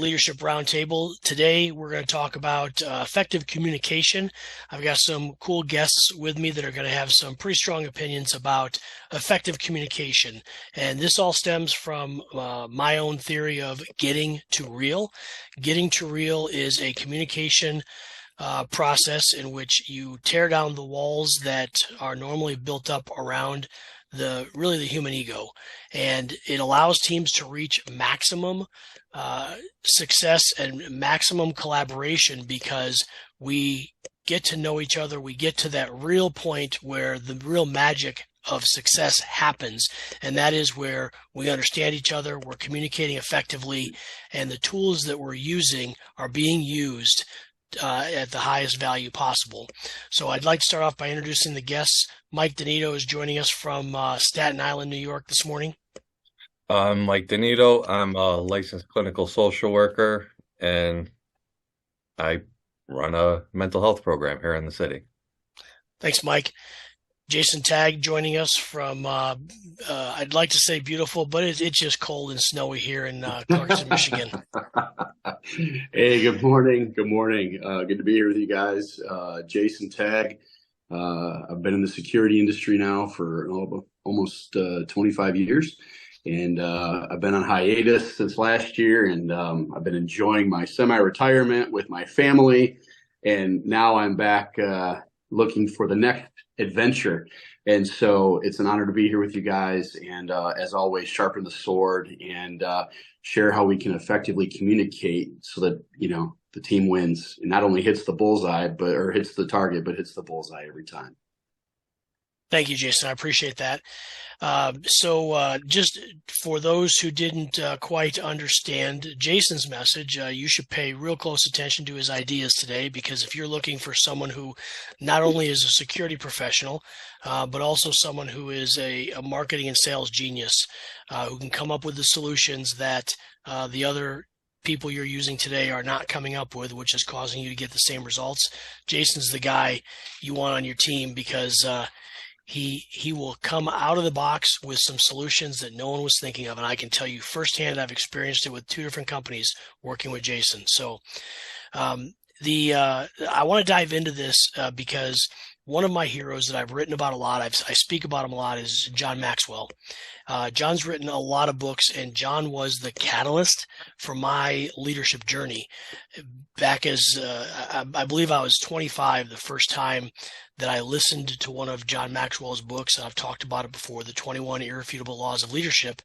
Leadership Roundtable. Today, we're going to talk about effective communication. I've got some cool guests with me that are going to have some pretty strong opinions about effective communication. And this all stems from my own theory of getting to real. Getting to real is a communication process in which you tear down the walls that are normally built up around the human ego, and it allows teams to reach maximum success and maximum collaboration because we get to know each other. We get to that real point where the real magic of success happens, and that is where we understand each other, we're communicating effectively, and the tools that we're using are being used at the highest value possible. So I'd like to start off by introducing the guests. Mike Donito is joining us from Staten Island, New York this morning. I'm Mike Donito. I'm a licensed clinical social worker, and I run a mental health program here in the city. Thanks, Mike. Jason Tagg joining us from, I'd like to say beautiful, but it's just cold and snowy here in Clarkson, Michigan. Hey, good morning. Good morning. Good to be here with you guys. Jason Tagg. I've been in the security industry now for almost 25 years. And I've been on hiatus since last year, and I've been enjoying my semi-retirement with my family. And now I'm back looking for the next adventure. And so it's an honor to be here with you guys. And as always, sharpen the sword and share how we can effectively communicate so that, the team wins and not only hits the bullseye, or hits the target, but hits the bullseye every time. Thank you, Jason. I appreciate that. So just for those who didn't quite understand Jason's message, you should pay real close attention to his ideas today, because if you're looking for someone who not only is a security professional, but also someone who is a marketing and sales genius, who can come up with the solutions that the other people you're using today are not coming up with, which is causing you to get the same results, Jason's the guy you want on your team, because he will come out of the box with some solutions that no one was thinking of. And I can tell you firsthand, I've experienced it with 2 different companies working with Jason. So I want to dive into this because one of my heroes that I've written about a lot, I speak about him a lot, is John Maxwell. John's written a lot of books, and John was the catalyst for my leadership journey. Back as I believe I was 25 the first time that I listened to one of John Maxwell's books, and I've talked about it before, The 21 Irrefutable Laws of Leadership,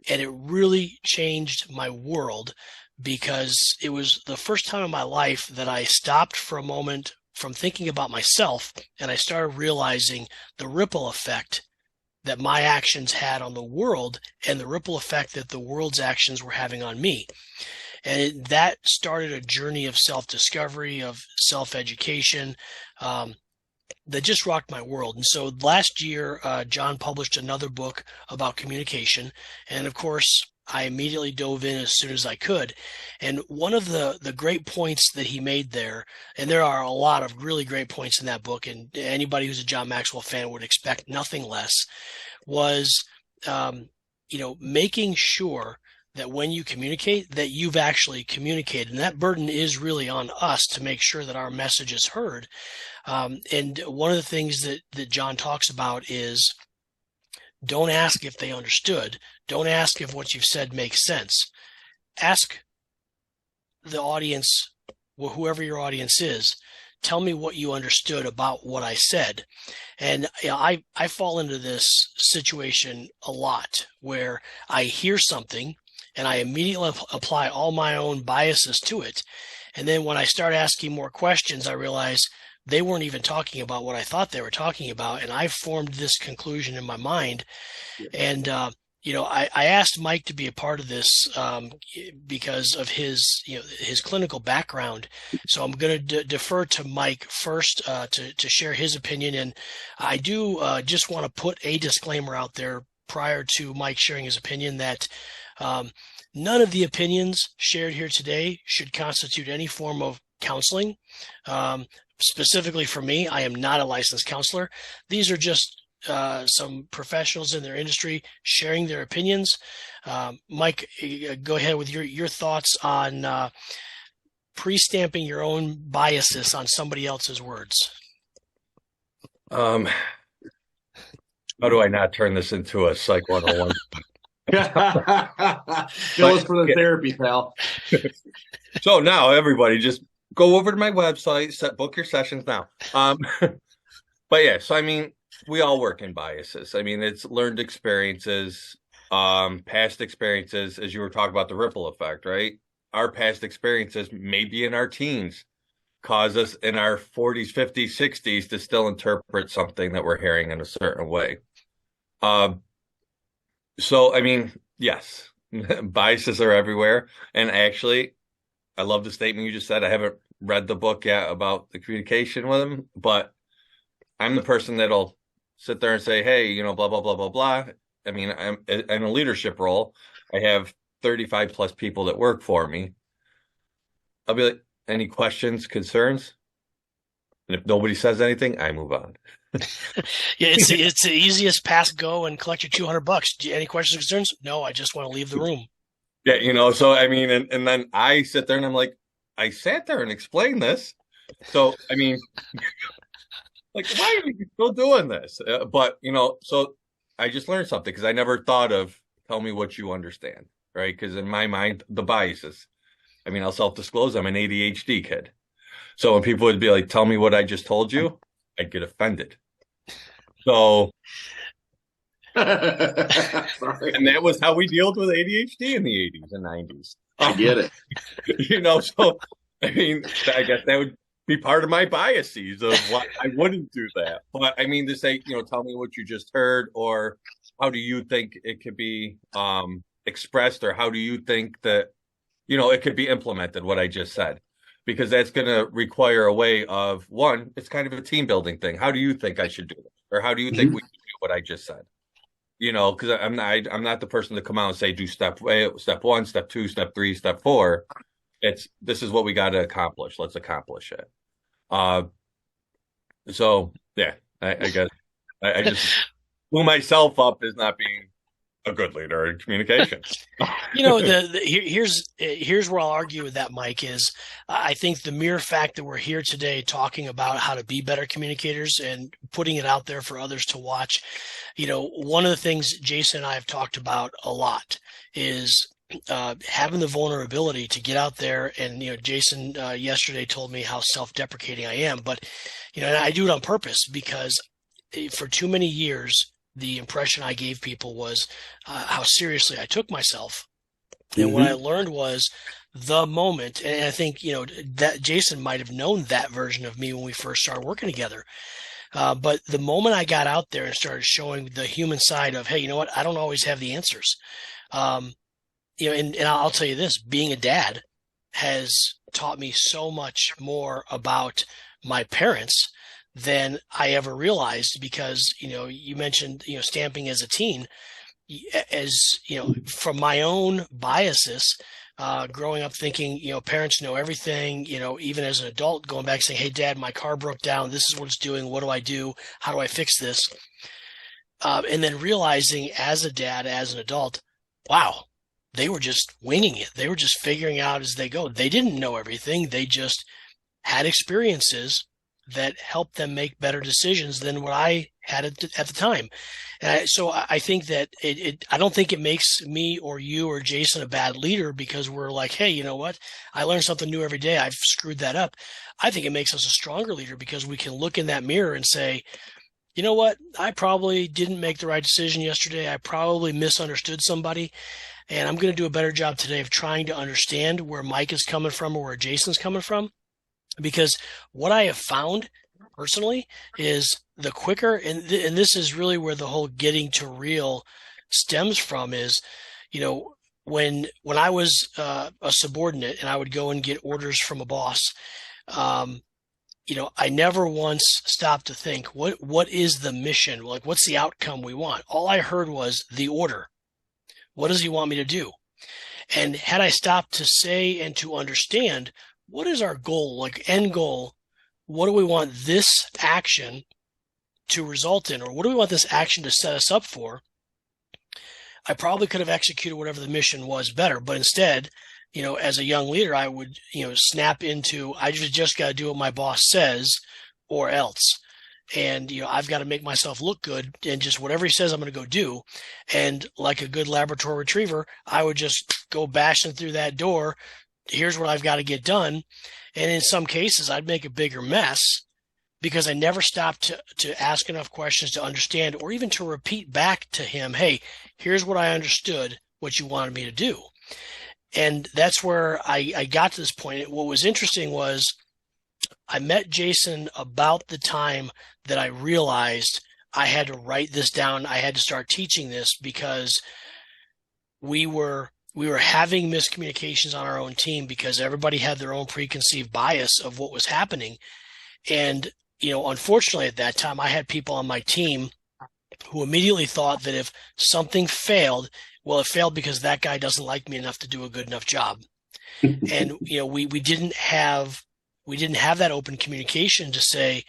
and it really changed my world because it was the first time in my life that I stopped for a moment from thinking about myself, and I started realizing the ripple effect that my actions had on the world and the ripple effect that the world's actions were having on me. And that started a journey of self-discovery, of self-education, that just rocked my world. And so last year, John published another book about communication. And of course, I immediately dove in as soon as I could. And one of the great points that he made there, and there are a lot of really great points in that book, and anybody who's a John Maxwell fan would expect nothing less, was, making sure that when you communicate, that you've actually communicated. And that burden is really on us to make sure that our message is heard. And one of the things that John talks about is, don't ask if they understood. Don't ask if what you've said makes sense. Ask the audience, whoever your audience is, tell me what you understood about what I said. And I fall into this situation a lot where I hear something and I immediately apply all my own biases to it. And then when I start asking more questions, I realize they weren't even talking about what I thought they were talking about. And I formed this conclusion in my mind. And, I asked Mike to be a part of this because of his clinical background. So I'm going to defer to Mike first to share his opinion. And I do just want to put a disclaimer out there prior to Mike sharing his opinion that none of the opinions shared here today should constitute any form of counseling. Specifically for me, I am not a licensed counselor. These are just some professionals in their industry sharing their opinions. Mike, go ahead with your thoughts on pre-stamping your own biases on somebody else's words. How do I not turn this into a Psych 101? Bill us for the therapy, pal. So now everybody just go over to my website, book your sessions now. But yeah, so I mean, we all work in biases. I mean, it's learned experiences, past experiences, as you were talking about the ripple effect, right? Our past experiences, maybe in our teens, cause us in our 40s, 50s, 60s to still interpret something that we're hearing in a certain way. So, I mean, yes, biases are everywhere. And actually, I love the statement you just said. I haven't read the book yet about the communication with him, but I'm the person that'll sit there and say, hey, you know, blah, blah, blah, blah, blah. I mean, I'm in a leadership role. I have 35 plus people that work for me. I'll be like, any questions, concerns? And if nobody says anything, I move on. Yeah, it's the easiest pass go and collect your $200. Any questions or concerns? No, I just want to leave the room. Yeah, you know, so I mean, and then I sit there and I'm like, I sat there and explained this. So, I mean, like, why are you still doing this? But, you know, so I just learned something because I never thought of tell me what you understand, right? Because in my mind, the biases. I mean, I'll self-disclose, I'm an ADHD kid. So when people would be like, tell me what I just told you, I'd get offended. So, and that was how we dealt with ADHD in the 80s and 90s. I get it. You know, so, I mean, I guess that would be part of my biases of why I wouldn't do that. But I mean, to say, you know, tell me what you just heard, or how do you think it could be expressed, or how do you think that, you know, it could be implemented, what I just said, because that's going to require a way of, one, it's kind of a team building thing. How do you think I should do it? Or how do you think we should do what I just said? You know, because I'm not the person to come out and say, do step 1, step 2, step 3, step 4. This is what we got to accomplish. Let's accomplish it. So yeah, I guess I just blew myself up as not being a good leader in communication. You know, here's where I'll argue with that, Mike, is I think the mere fact that we're here today talking about how to be better communicators and putting it out there for others to watch, you know, one of the things Jason and I have talked about a lot is having the vulnerability to get out there. And, you know, Jason yesterday told me how self-deprecating I am, but, you know, and I do it on purpose because for too many years, the impression I gave people was how seriously I took myself. And what I learned was the moment, and I think, you know, that Jason might have known that version of me when we first started working together. But the moment I got out there and started showing the human side of, hey, you know what, I don't always have the answers. You know, and I'll tell you this, being a dad has taught me so much more about my parents than I ever realized, because, you know, you mentioned, you know, stamping as a teen, as, you know, from my own biases, growing up thinking, you know, parents know everything, you know, even as an adult going back saying, hey, Dad, my car broke down. This is what it's doing. What do I do? How do I fix this? And then realizing as a dad, as an adult, wow, they were just winging it. They were just figuring out as they go. They didn't know everything. They just had experiences that helped them make better decisions than what I had at the time. And so I think that I don't think it makes me or you or Jason a bad leader because we're like, hey, you know what? I learn something new every day. I've screwed that up. I think it makes us a stronger leader because we can look in that mirror and say, you know what? I probably didn't make the right decision yesterday. I probably misunderstood somebody. And I'm going to do a better job today of trying to understand where Mike is coming from or where Jason's coming from. Because what I have found personally is the quicker, and this is really where the whole getting to real stems from, is, you know, when I was a subordinate and I would go and get orders from a boss, you know, I never once stopped to think, what is the mission? Like, what's the outcome we want? All I heard was the order. What does he want me to do? And had I stopped to say and to understand, what is our goal, like end goal? What do we want this action to result in, or what do we want this action to set us up for, I probably could have executed whatever the mission was better. But instead, as a young leader, I would, snap into, I just got to do what my boss says or else. And, I've got to make myself look good, and just whatever he says, I'm going to go do. And like a good Labrador retriever, I would just go bashing through that door. Here's what I've got to get done. And in some cases, I'd make a bigger mess because I never stopped to ask enough questions to understand, or even to repeat back to him, hey, here's what I understood, what you wanted me to do. And that's where I got to this point. What was interesting was I met Jason about the time that I realized I had to write this down. I had to start teaching this because we were having miscommunications on our own team because everybody had their own preconceived bias of what was happening. And, unfortunately at that time, I had people on my team who immediately thought that if something failed, well, it failed because that guy doesn't like me enough to do a good enough job. And, we didn't have that open communication to say,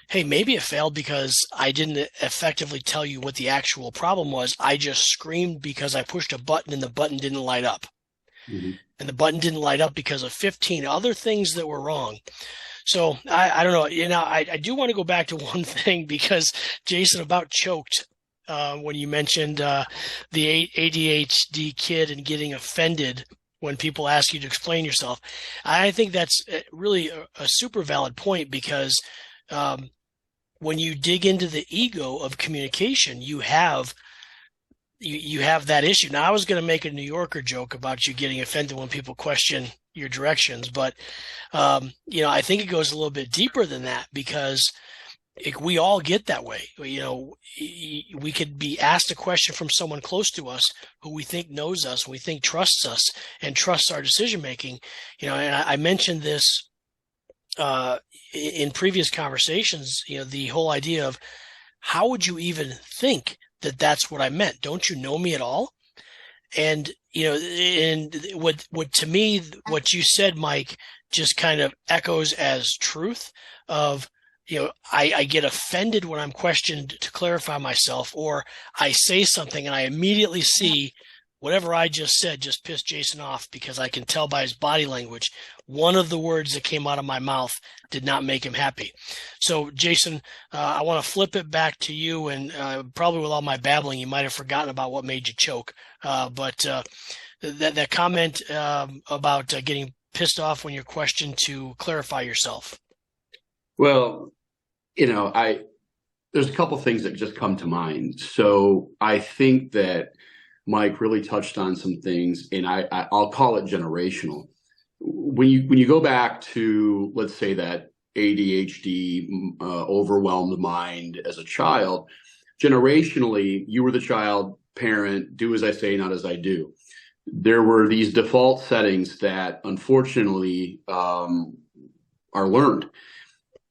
hey, maybe it failed because I didn't effectively tell you what the actual problem was. I just screamed because I pushed a button and the button didn't light up. Mm-hmm. And the button didn't light up because of 15 other things that were wrong. So I don't know. I do want to go back to one thing because Jason about choked when you mentioned the ADHD kid and getting offended when people ask you to explain yourself. I think that's really a super valid point because when you dig into the ego of communication, you have that issue. Now, I was going to make a New Yorker joke about you getting offended when people question your directions, but I think it goes a little bit deeper than that because we all get that way. We could be asked a question from someone close to us who we think knows us, we think trusts us and trusts our decision making. And I mentioned this in previous conversations, the whole idea of how would you even think that that's what I meant? Don't you know me at all? And, and what to me, what you said, Mike, just kind of echoes as truth of, I get offended when I'm questioned to clarify myself, or I say something and I immediately see whatever I just said just pissed Jason off because I can tell by his body language, one of the words that came out of my mouth did not make him happy. So, Jason, I want to flip it back to you, and probably with all my babbling, you might have forgotten about what made you choke. But that comment about getting pissed off when you're questioned to clarify yourself. Well, there's a couple things that just come to mind. So I think that Mike really touched on some things, and I'll call it generational. When you go back to, let's say, that ADHD overwhelmed mind as a child, generationally, you were the child, parent, do as I say, not as I do. There were these default settings that unfortunately are learned.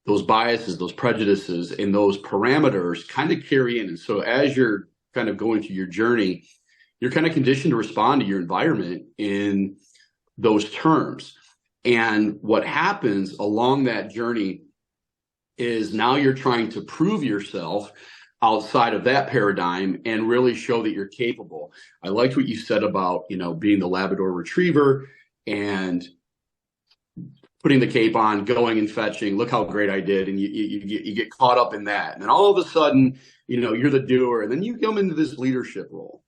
Those biases, those prejudices, and those parameters kind of carry in. And so as you're kind of going through your journey, you're kind of conditioned to respond to your environment in those terms. And what happens along that journey is now you're trying to prove yourself outside of that paradigm and really show that you're capable. I liked what you said about, being the Labrador retriever and putting the cape on, going and fetching, look how great I did. And you get caught up in that. And then all of a sudden, you're the doer. And then you come into this leadership role.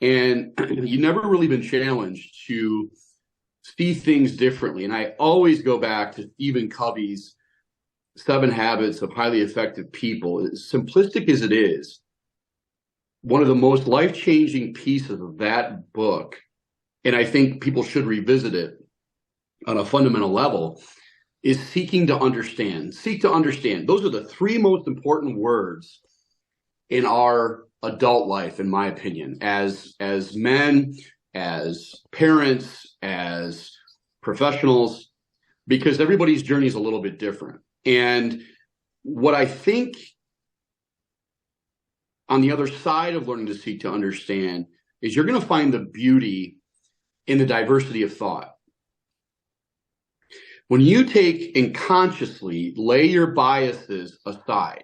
And you've never really been challenged to see things differently. And I always go back to Stephen Covey's 7 Habits of Highly Effective People. As simplistic as it is, one of the most life-changing pieces of that book, and I think people should revisit it on a fundamental level, is seeking to understand. Seek to understand. Those are the 3 most important words in our adult life, in my opinion, as men, as parents, as professionals, because everybody's journey is a little bit different. And what I think on the other side of learning to seek to understand is you're going to find the beauty in the diversity of thought. When you take and consciously lay your biases aside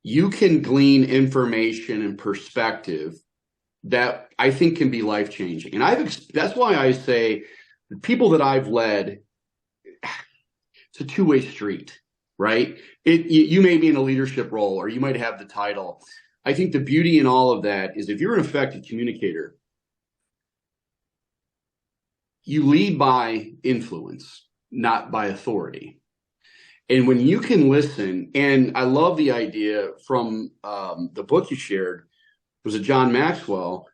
you can glean information and perspective that I think can be life changing. And that's why I say the people that I've led, it's a two-way street, right? You may be in a leadership role or you might have the title. I think the beauty in all of that is if you're an effective communicator, you lead by influence, not by authority. And when you can listen, and I love the idea from the book you shared, was it John Maxwell?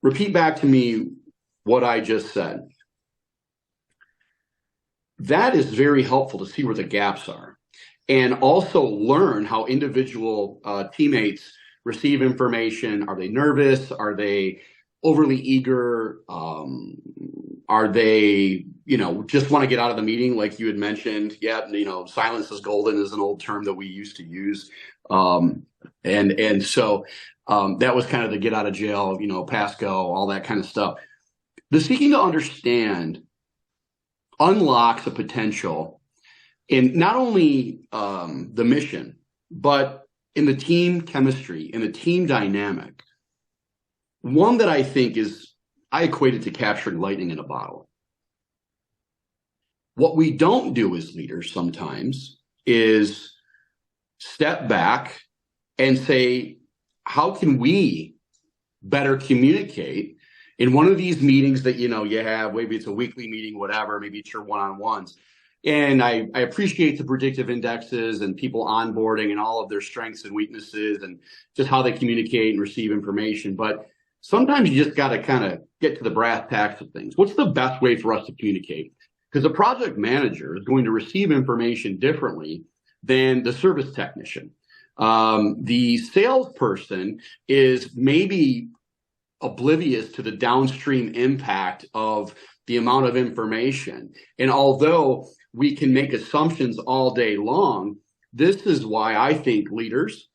Repeat back to me what I just said. That is very helpful to see where the gaps are, and also learn how individual teammates receive information. Are they nervous? Are they overly eager? Are they, just want to get out of the meeting, like you had mentioned? Yeah, silence is golden is an old term that we used to use. And so that was kind of the get out of jail, pass go, all that kind of stuff. The seeking to understand unlocks a potential in not only the mission, but in the team chemistry, in the team dynamic. One that I think I equate it to capturing lightning in a bottle. What we don't do as leaders sometimes is step back and say, how can we better communicate in one of these meetings that, you have, maybe it's a weekly meeting, whatever, maybe it's your one-on-ones. And I appreciate the predictive indexes and people onboarding and all of their strengths and weaknesses and just how they communicate and receive information. But sometimes you just got to kind of get to the brass tacks of things. What's the best way for us to communicate? Because the project manager is going to receive information differently than the service technician. The salesperson is maybe oblivious to the downstream impact of the amount of information. And although we can make assumptions all day long, this is why I think leaders,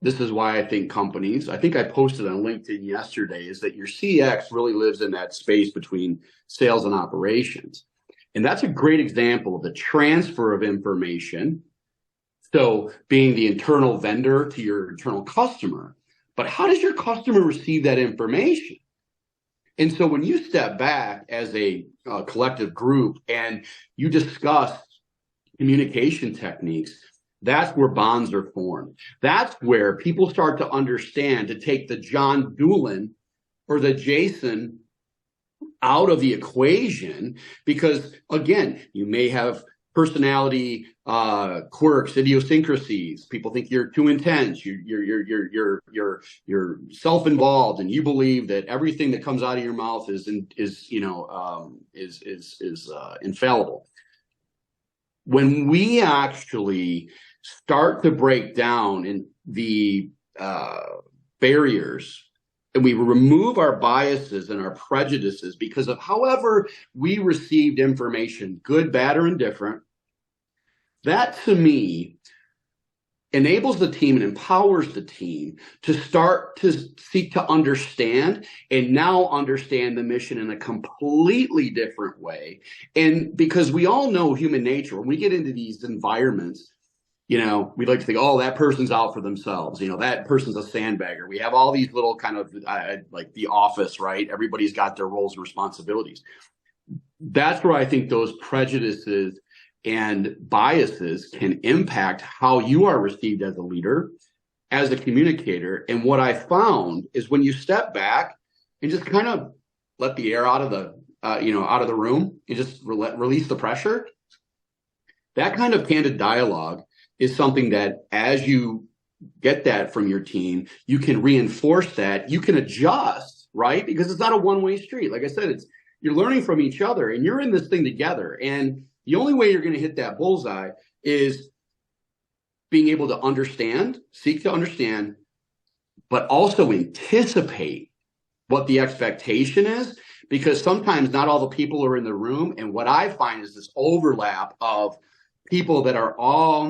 this is why I think companies, I think I posted on LinkedIn yesterday, is that your CX really lives in that space between sales and operations. And that's a great example of the transfer of information. So being the internal vendor to your internal customer, but how does your customer receive that information? And so when you step back as a collective group and you discuss communication techniques, that's where bonds are formed. That's where people start to understand, to take the John Doolin or the Jason out of the equation, because again, you may have personality quirks, idiosyncrasies. People think you're too intense. You're self-involved, and you believe that everything that comes out of your mouth is infallible. When we actually start to break down in the barriers, and we remove our biases and our prejudices because of however we received information, good, bad, or indifferent, that to me enables the team and empowers the team to start to seek to understand, and now understand the mission in a completely different way. And because we all know human nature, when we get into these environments, we'd like to think, oh, that person's out for themselves. That person's a sandbagger. We have all these little kind of like The Office, right? Everybody's got their roles and responsibilities. That's where I think those prejudices and biases can impact how you are received as a leader, as a communicator. And what I found is when you step back and just kind of let the air out of the, out of the room and just release the pressure, that kind of candid dialogue is something that as you get that from your team, you can reinforce that, you can adjust, right? Because it's not a one-way street. Like I said, you're learning from each other and you're in this thing together. And the only way you're going to hit that bullseye is being able to understand, seek to understand, but also anticipate what the expectation is, because sometimes not all the people are in the room. And what I find is this overlap of people that are all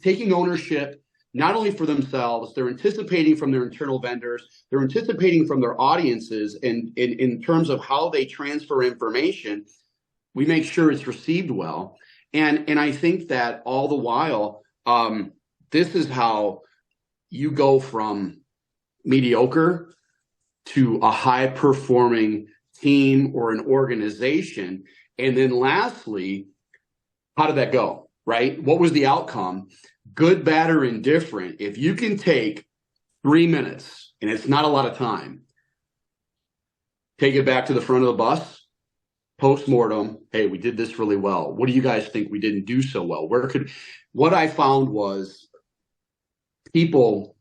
taking ownership, not only for themselves, they're anticipating from their internal vendors, they're anticipating from their audiences, and in terms of how they transfer information, we make sure it's received well. And I think that all the while, this is how you go from mediocre to a high performing team or an organization. And then lastly, how did that go, right? What was the outcome? Good, bad, or indifferent. If you can take 3 minutes, and it's not a lot of time, take it back to the front of the bus, post-mortem, hey, we did this really well. What do you guys think we didn't do so well? What I found was people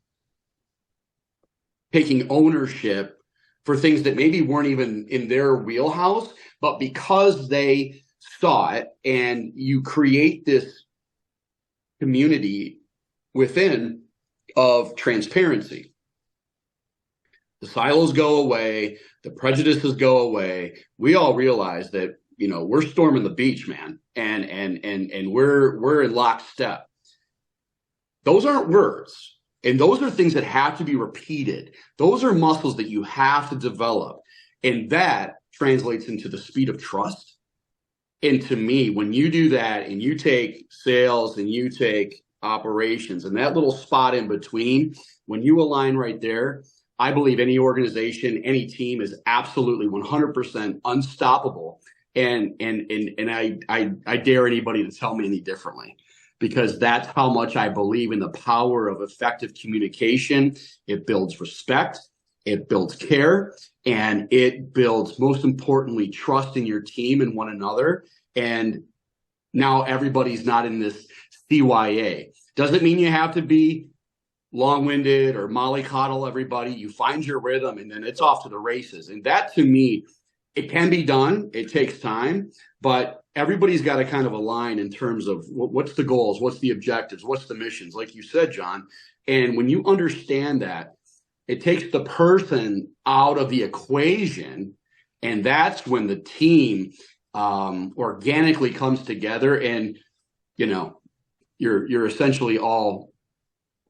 taking ownership for things that maybe weren't even in their wheelhouse, but because they saw it, and you create this community within of transparency. The silos go away, the prejudices go away. We all realize that, we're storming the beach, man, and we're in lockstep. Those aren't words. And those are things that have to be repeated. Those are muscles that you have to develop. And that translates into the speed of trust. And to me, when you do that and you take sales and you take operations and that little spot in between, when you align right there, I believe any organization, any team is absolutely 100% unstoppable. And I dare anybody to tell me any differently, because that's how much I believe in the power of effective communication. It builds respect, it builds care, and it builds, most importantly, trust in your team and one another. And now everybody's not in this CYA. Doesn't mean you have to be long-winded or mollycoddle everybody. You find your rhythm and then it's off to the races. And that, to me, it can be done. It takes time, but everybody's got to kind of align in terms of what's the goals, what's the objectives, what's the missions, like you said, John. And when you understand that, it takes the person out of the equation, and that's when the team organically comes together, and you're essentially all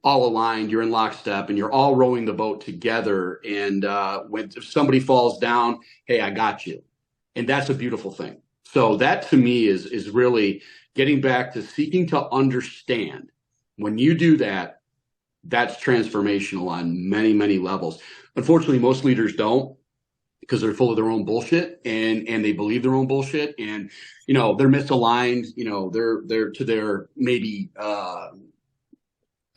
aligned, you're in lockstep, and you're all rowing the boat together. And if somebody falls down, hey, I got you. And that's a beautiful thing. So that, to me, is really getting back to seeking to understand. When you do that, that's transformational on many, many levels. Unfortunately, most leaders don't, because they're full of their own bullshit and they believe their own bullshit, and they're misaligned, they're to their maybe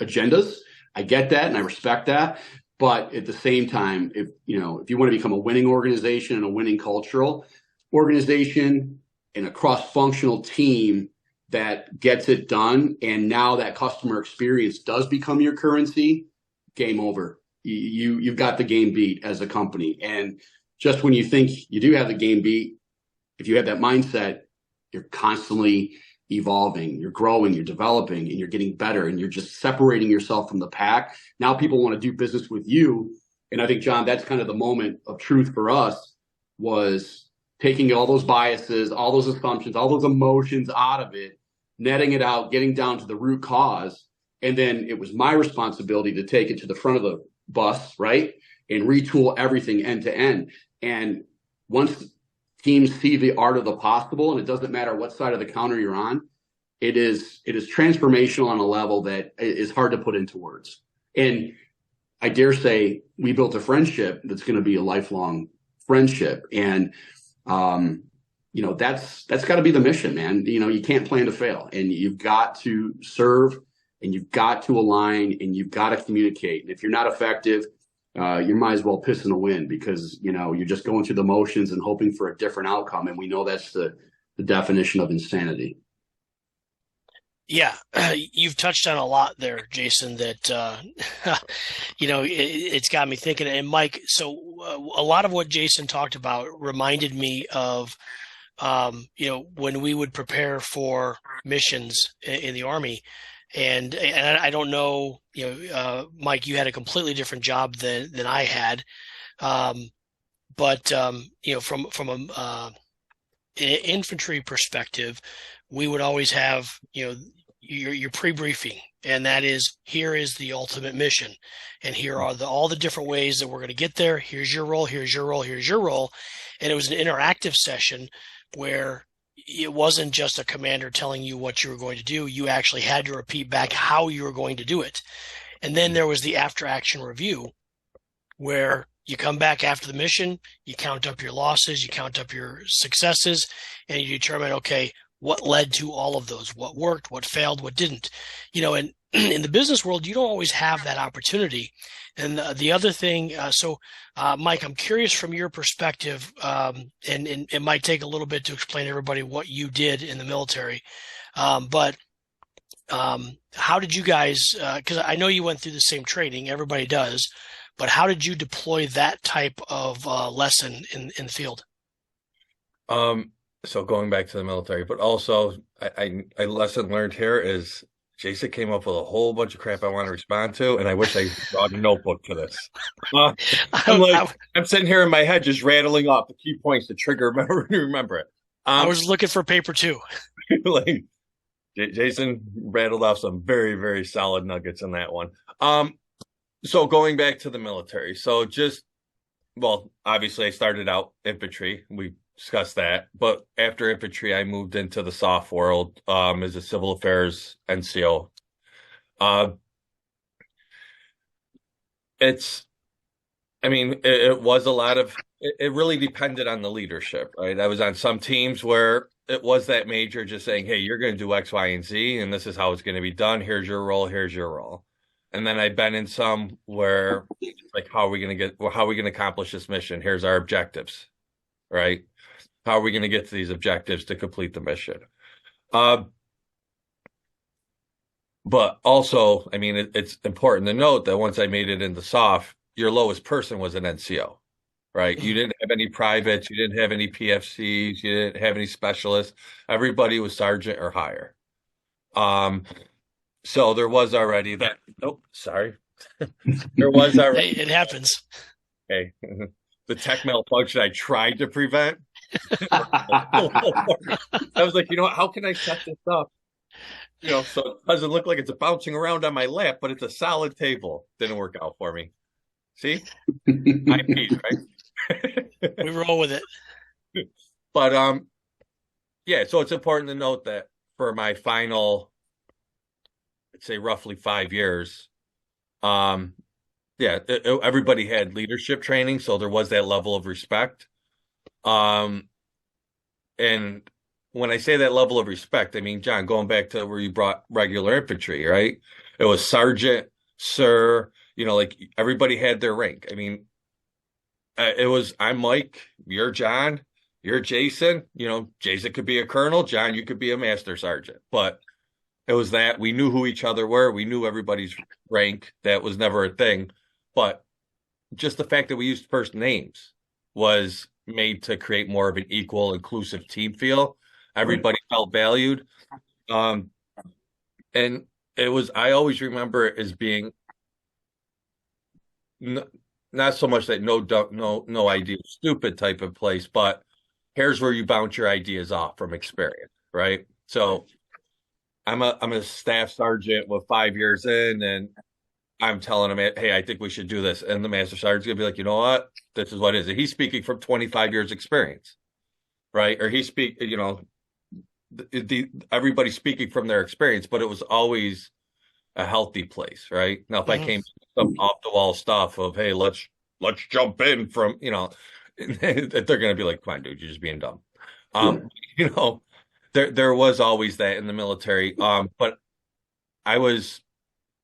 agendas. I get that and I respect that. But at the same time, if you want to become a winning organization and a winning cultural organization and a cross-functional team that gets it done, and now that customer experience does become your currency, game over. You've got the game beat as a company. And just when you think you do have the game beat, if you have that mindset, you're constantly evolving, you're growing, you're developing, and you're getting better, and you're just separating yourself from the pack. Now people want to do business with you. And I think, John, that's kind of the moment of truth for us, was taking all those biases, all those assumptions, all those emotions out of it, netting it out, getting down to the root cause. And then it was my responsibility to take it to the front of the bus, right? And retool everything end to end. And once teams see the art of the possible, and it doesn't matter what side of the counter you're on, it is transformational on a level that is hard to put into words. And I dare say we built a friendship that's going to be a lifelong friendship. And that's got to be the mission, man. You can't plan to fail, and you've got to serve, and you've got to align, and you've got to communicate. And if you're not effective, you might as well piss in the wind, because you're just going through the motions and hoping for a different outcome. And we know that's the definition of insanity. Yeah, you've touched on a lot there, Jason, that, it's got me thinking. And Mike, so a lot of what Jason talked about reminded me of, when we would prepare for missions in the Army. And I don't know, Mike, you had a completely different job than I had. But from an infantry perspective, we would always have, your pre-briefing, and that is, here is the ultimate mission, and here are all the different ways that we're going to get there. Here's your role. Here's your role. Here's your role. And it was an interactive session where it wasn't just a commander telling you what you were going to do. You actually had to repeat back how you were going to do it. And then there was the after action review, where you come back after the mission, you count up your losses, you count up your successes, and you determine, okay, what led to all of those, what worked, what failed, what didn't. And in the business world, you don't always have that opportunity. And the other thing, Mike, I'm curious from your perspective, and it might take a little bit to explain to everybody what you did in the military, but how did you guys, because I know you went through the same training, everybody does, but how did you deploy that type of lesson in the field? So going back to the military, but also I lesson learned here is Jason came up with a whole bunch of crap I want to respond to, and I wish I brought a notebook for this. I'm sitting here in my head just rattling off the key points to trigger remember it. I was looking for paper too. Like Jason rattled off some very, very solid nuggets in that one. So going back to the military, obviously I started out infantry. We discussed that, but after infantry, I moved into the SOF world as a civil affairs NCO. It was a lot of. It really depended on the leadership, right? I was on some teams where it was that major just saying, "Hey, you're going to do X, Y, and Z, and this is how it's going to be done. Here's your role. Here's your role." And then I've been in some where, like, how are we going to accomplish this mission? Here's our objectives, right? How are we going to get to these objectives to complete the mission? But also, it's important to note that once I made it into SOF, your lowest person was an NCO, right? You didn't have any privates, you didn't have any PFCs, you didn't have any specialists. Everybody was sergeant or higher. So there was already that. Oh, sorry. There was already. It happens. Okay. The tech malfunction I tried to prevent. I was like, you know what? How can I set this up? So it doesn't look like it's bouncing around on my lap, but it's a solid table. Didn't work out for me. See? I peed, right? We roll with it. But so it's important to note that for my final, I'd say roughly 5 years, everybody had leadership training, so there was that level of respect. And when I say that level of respect, I mean, John, going back to where you brought regular infantry, right? It was sergeant, sir, like everybody had their rank. It was, I'm Mike, you're John, you're Jason, Jason could be a colonel, John, you could be a master sergeant, but it was that we knew who each other were. We knew everybody's rank. That was never a thing, but just the fact that we used first names was made to create more of an equal, inclusive team feel. Everybody felt valued. And it was, I always remember it as being not so much that no idea stupid type of place, but here's where you bounce your ideas off from experience, right? So I'm a staff sergeant with 5 years in, and I'm telling him, hey, I think we should do this. And the master sergeant's going to be like, you know what? This is what it is. He's speaking from 25 years experience, right? Or everybody's speaking from their experience, but it was always a healthy place, right? Now, if I came to some off the wall stuff of, hey, let's jump in from, they're going to be like, come on, dude, you're just being dumb. There was always that in the military. But I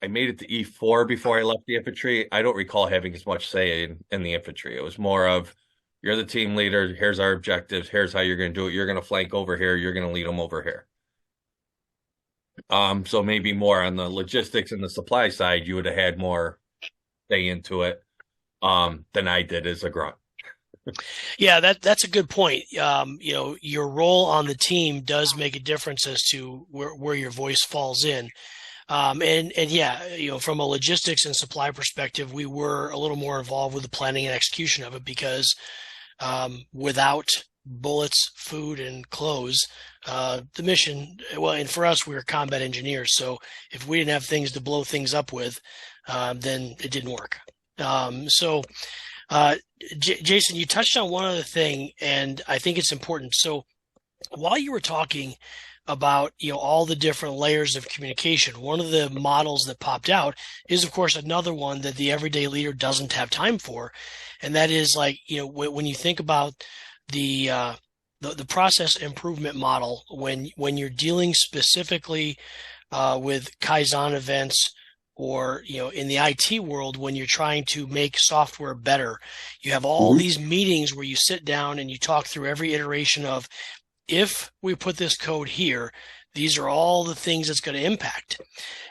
made it to E4 before I left the infantry. I don't recall having as much say in the infantry. It was more of, you're the team leader. Here's our objectives. Here's how you're going to do it. You're going to flank over here. You're going to lead them over here. So maybe more on the logistics and the supply side, you would have had more say into it than I did as a grunt. Yeah, that's a good point. Your role on the team does make a difference as to where your voice falls in. From a logistics and supply perspective, we were a little more involved with the planning and execution of it because without bullets, food, and clothes, the mission, and for us, we were combat engineers. So if we didn't have things to blow things up with, then it didn't work. Jason, you touched on one other thing, and I think it's important. So while you were talking, about, all the different layers of communication. One of the models that popped out is, of course, another one that the everyday leader doesn't have time for. And that is like, when you think about the process improvement model, when you're dealing specifically with Kaizen events, or in the IT world, when you're trying to make software better, you have all these meetings where you sit down and you talk through every iteration of, if we put this code here, these are all the things it's going to impact.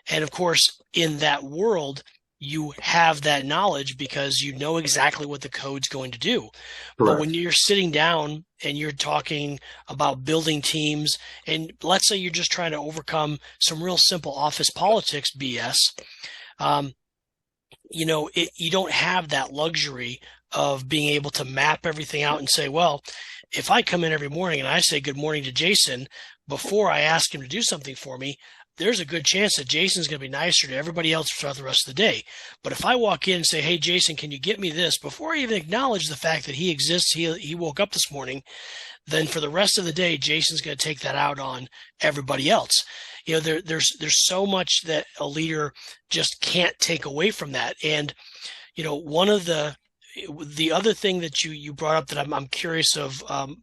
And of course, in that world, you have that knowledge because you know exactly what the code's going to do. Correct. But when you're sitting down and you're talking about building teams, and let's say you're just trying to overcome some real simple office politics BS, you don't have that luxury of being able to map everything out and say, well, if I come in every morning and I say good morning to Jason before I ask him to do something for me, there's a good chance that Jason's going to be nicer to everybody else throughout the rest of the day. But if I walk in and say, hey, Jason, can you get me this, before I even acknowledge the fact that he exists, he woke up this morning, then for the rest of the day, Jason's going to take that out on everybody else. There's so much that a leader just can't take away from that. And, one of the other thing that you brought up that I'm curious of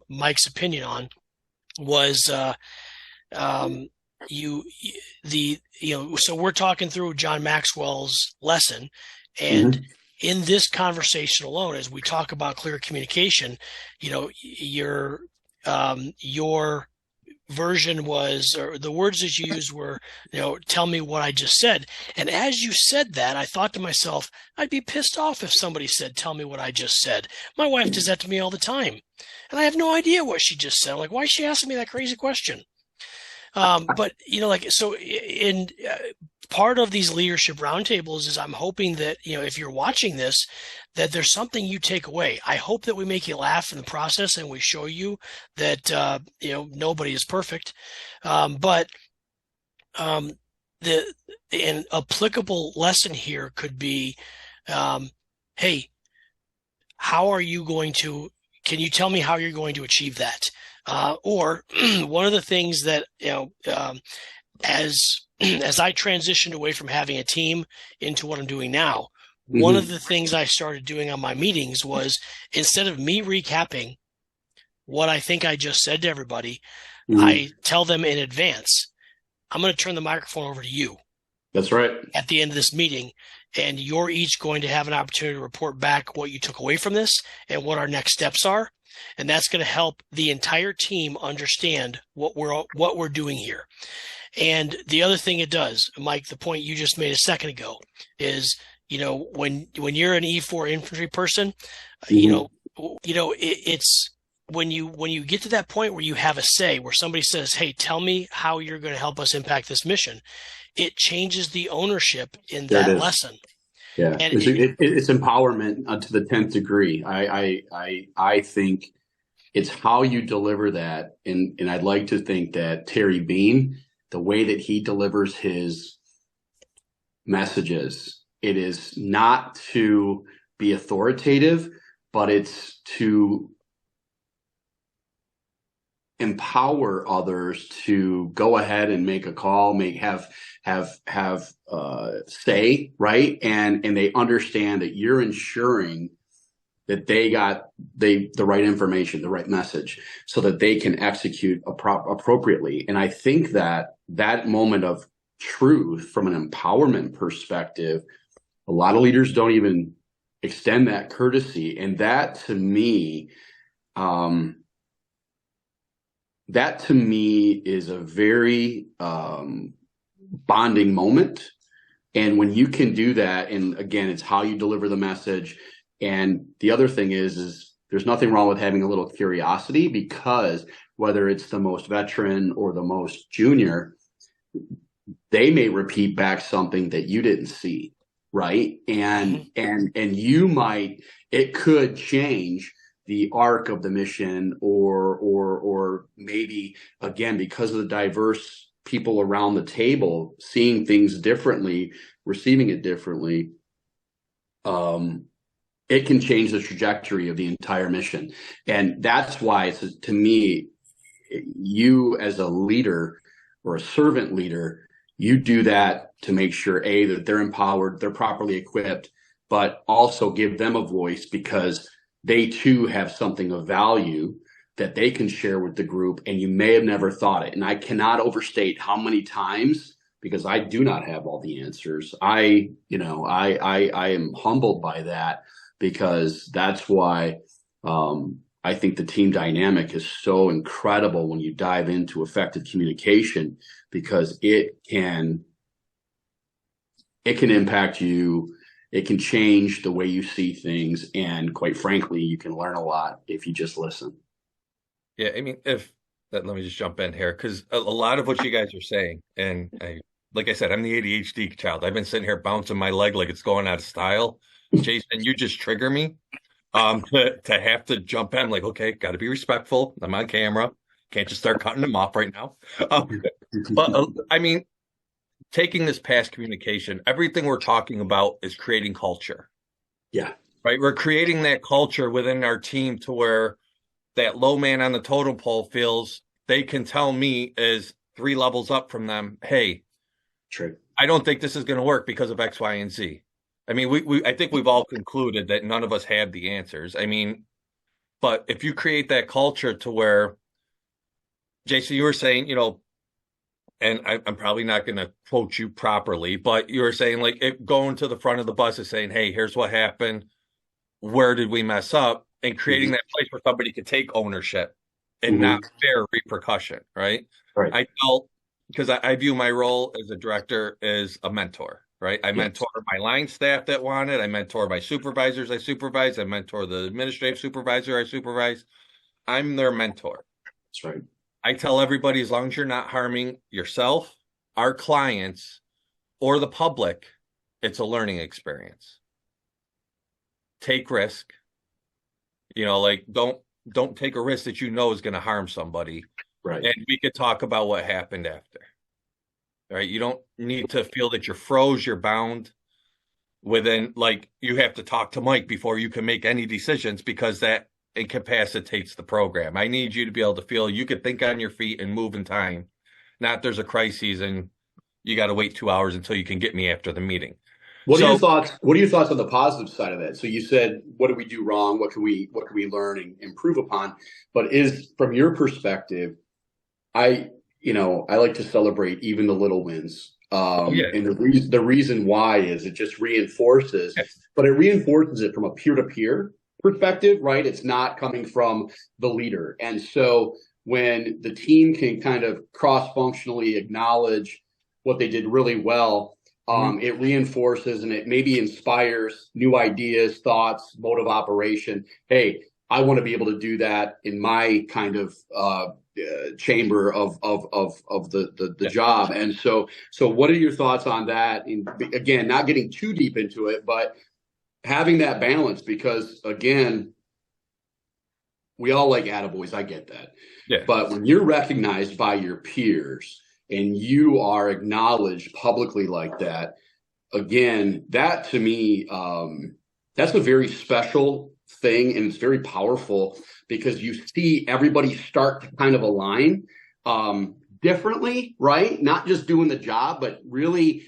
Mike's opinion on was so we're talking through John Maxwell's lesson, and in this conversation alone, as we talk about clear communication, your version was, or the words that you used were, tell me what I just said. And as you said that, I thought to myself, I'd be pissed off if somebody said, tell me what I just said. My wife does that to me all the time, and I have no idea what she just said. I'm like, why is she asking me that crazy question? But part of these leadership roundtables is I'm hoping that, if you're watching this, that there's something you take away. I hope that we make you laugh in the process and we show you that, nobody is perfect. But an applicable lesson here could be, hey, can you tell me how you're going to achieve that? Or one of the things that, as I transitioned away from having a team into what I'm doing now, one of the things I started doing on my meetings was, instead of me recapping what I think I just said to everybody, I tell them in advance, I'm going to turn the microphone over to you. That's right. At the end of this meeting, and you're each going to have an opportunity to report back what you took away from this and what our next steps are. And that's going to help the entire team understand what we're doing here. And the other thing it does, Mike, the point you just made a second ago is, when you're an E4 infantry person, it's when you get to that point where you have a say, where somebody says, hey, tell me how you're going to help us impact this mission, it changes the ownership in that lesson. Yeah, and it's empowerment to the 10th degree. I think it's how you deliver that, and I'd like to think that Terry Bean, the way that he delivers his messages, it is not to be authoritative, but it's to empower others to go ahead and make a call, have say, right? And they understand that you're ensuring that they got the right information, the right message, so that they can execute appropriately. And I think that moment of truth from an empowerment perspective, a lot of leaders don't even extend that courtesy. And that to me is a very bonding moment. And when you can do that, and again, it's how you deliver the message. And the other thing is there's nothing wrong with having a little curiosity, because whether it's the most veteran or the most junior, they may repeat back something that you didn't see, right? And it could change the arc of the mission, or maybe, again, because of the diverse people around the table, seeing things differently, receiving it differently, it can change the trajectory of the entire mission. And that's why, to me, you as a leader or a servant leader, you do that to make sure, A, that they're empowered, they're properly equipped, but also give them a voice because they too have something of value that they can share with the group, and you may have never thought it. And I cannot overstate how many times, because I do not have all the answers. I am humbled by that, because that's why I think the team dynamic is so incredible when you dive into effective communication, because it can impact you. It can change the way you see things. And quite frankly, you can learn a lot if you just listen. Yeah, I mean, let me just jump in here, because a lot of what you guys are saying, and like I said, I'm the ADHD child. I've been sitting here bouncing my leg like it's going out of style. Jason, you just trigger me to have to jump in. I'm like, okay, got to be respectful. I'm on camera. Can't just start cutting them off right now. But I mean, taking this past communication, everything we're talking about is creating culture. Yeah. Right. We're creating that culture within our team to where that low man on the totem pole feels they can tell me as 3 levels up from them, hey, true, I don't think this is going to work because of X, Y, and Z. I mean, I think we've all concluded that none of us have the answers. I mean, but if you create that culture to where, Jason, you were saying, and I'm probably not going to quote you properly, but you were saying like going to the front of the bus is saying, hey, here's what happened. Where did we mess up? And creating that place where somebody could take ownership and not fear repercussion, right? Right. I felt, because I view my role as a director as a mentor, right? I mentor my line staff that want it. I mentor my supervisors I supervise. I mentor the administrative supervisor I supervise. I'm their mentor. That's right. I tell everybody, as long as you're not harming yourself, our clients, or the public, it's a learning experience. Take risk. Like don't take a risk that is going to harm somebody. Right. And we could talk about what happened after. Right. You don't need to feel that you're froze, you're bound within, like, you have to talk to Mike before you can make any decisions, because that incapacitates the program. I need you to be able to feel you could think on your feet and move in time. Not there's a crisis and you got to wait 2 hours until you can get me after the meeting. What are your thoughts? What are your thoughts on the positive side of that? So you said, what did we do wrong? What can we learn and improve upon? But from your perspective, I like to celebrate even the little wins. And the reason why is it just reinforces, but it reinforces it from a peer-to-peer perspective, right? It's not coming from the leader. And so when the team can kind of cross-functionally acknowledge what they did really well, it reinforces and it maybe inspires new ideas, thoughts, mode of operation. Hey, I want to be able to do that in my kind of chamber of the job. And so what are your thoughts on that? And again, not getting too deep into it, but having that balance, because again, we all like attaboys. I get that. Yeah. But when you're recognized by your peers and you are acknowledged publicly like that, again, that to me, that's a very special thing, and it's very powerful, because you see everybody start to kind of align differently, right? Not just doing the job, but really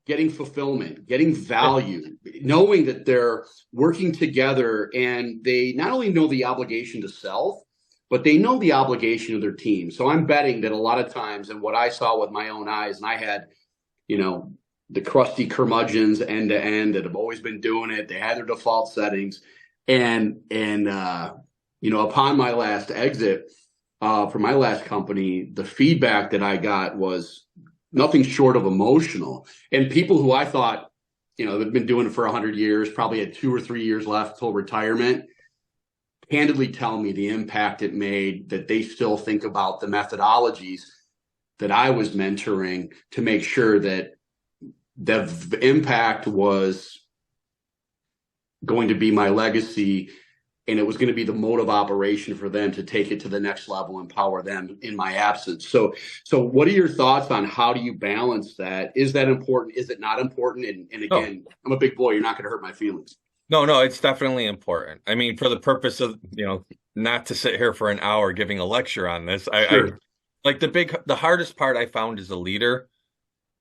getting fulfillment, getting value, knowing that they're working together, and they not only know the obligation to self, but they know the obligation of their team. So I'm betting that a lot of times, and what I saw with my own eyes, and I had, the crusty curmudgeons end to end that have always been doing it. They had their default settings. And upon my last exit from my last company, the feedback that I got was nothing short of emotional. And people who I thought, they've been doing it for 100 years, probably had 2 or 3 years left till retirement, candidly tell me the impact it made, that they still think about the methodologies that I was mentoring to make sure that the impact was going to be my legacy, and it was going to be the mode of operation for them to take it to the next level, empower them in my absence. So what are your thoughts on how do you balance that? Is that important? Is it not important? And again, I'm a big boy. You're not going to hurt my feelings. No, it's definitely important. I mean, for the purpose of, not to sit here for an hour giving a lecture on this. I Sure. like the hardest part I found as a leader